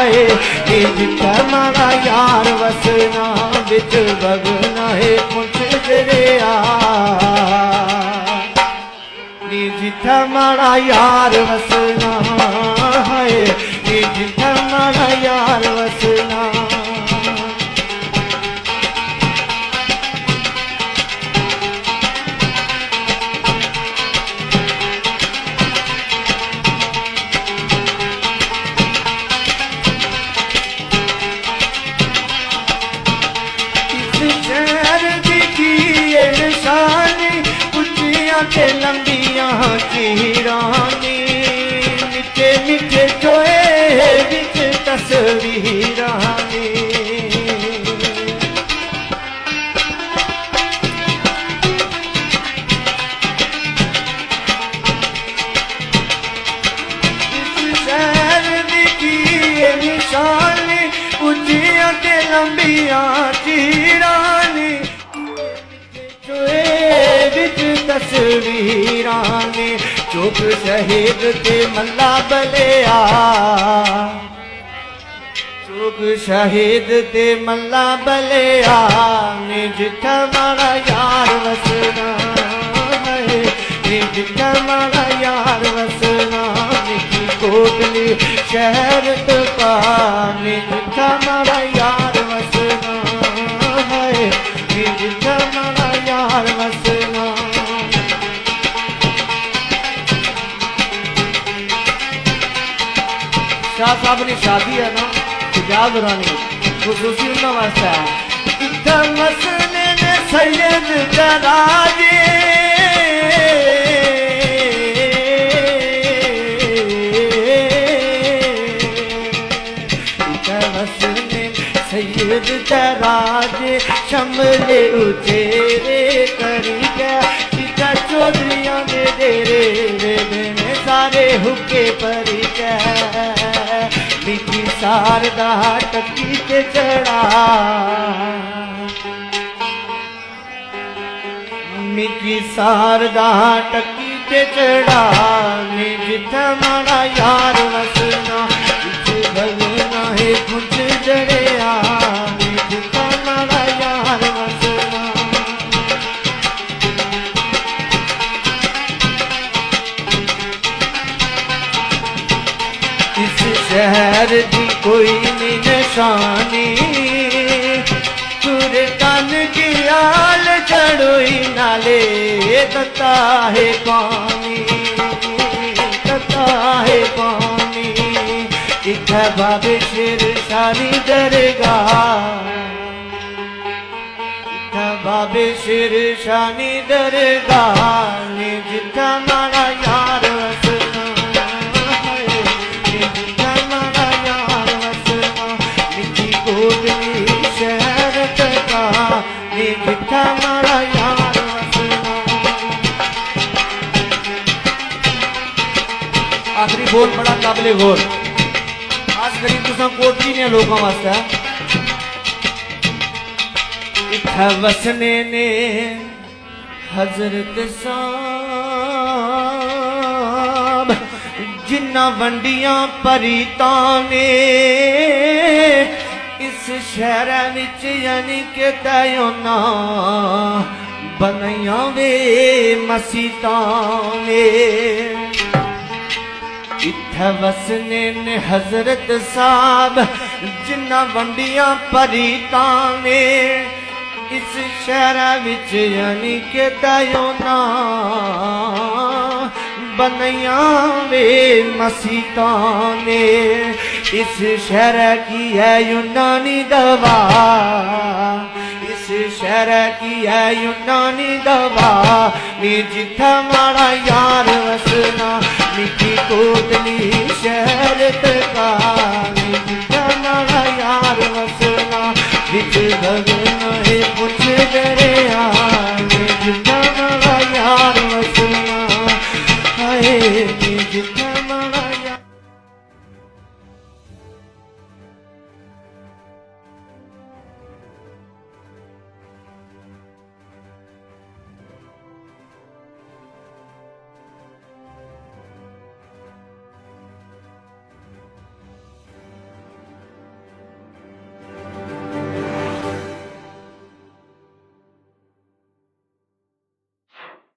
है ये जिथा माड़ा यार वसना बिच बगना है पुंछ दरिया ये जिथा माड़ा यार वसना है ये जिथा माड़ा यार वसना के लंबियां चीरानी मिठे मिठे चोए बिच तस्वीरानी इस शहर की निशानी उचियां के लंबियां चीरानी तस्वीरानी चुप शहीद ते मल्ला बलिया चुप शहीद ते मल्ला बलिया ने जिथा माड़ा यार वसना है ने जिथा माड़ा यार वसना निकी कोटली शहर तपा ने जिथा माड़ा यार वसना है ने जिथा माड़ा यार वसना शाह साहब ने शादी है ना हिजाब दौरानी खुसूसी उन्होंने वास्ते है इतना मसले ने सैयद दराजे इतना मसले सैयद दराजे शमले उचेरे करी गया इतना चौधरियां दे डेरे वे सारे हुक्के परी गया मिठी शारदा टकी ते चढ़ा मिठी शारदा टकी ते चढ़ा ने जिथा माड़ा यार वसना भगना है खुद जड़िया ने जिथा माड़ा यार वसना इस शहर दी कोई निशानी तुर तन की आल चढ़ोई नाले तता है पानी इत्था बाबे शेर शानी दरगाह इत्था बाबे शेर शानी दरगाह ने जिथा माड़ा यार वसना शहर तका ने जिथा माड़ा यार वसना आखिरी बोल बड़ा काबिले गौर खास करी तुसा कोटली ने लोगों वास्ते इत्था वसने ने हजरत साहब जिन्ना वंडियां परीतां ने इस शहर विच यानी के तयोना बनैया वे मसीतां ने इत्थे वसने ने हजरत साहब जिन्ना वंडियां परीतां ने इस शहर विच यानी के तयोना बनैया वे मसीतां ने इस शहर की है यूनानी दवा इस शहर की है यूनानी दवा नी जिथा माड़ा यार वसना मिठी कोटली शहर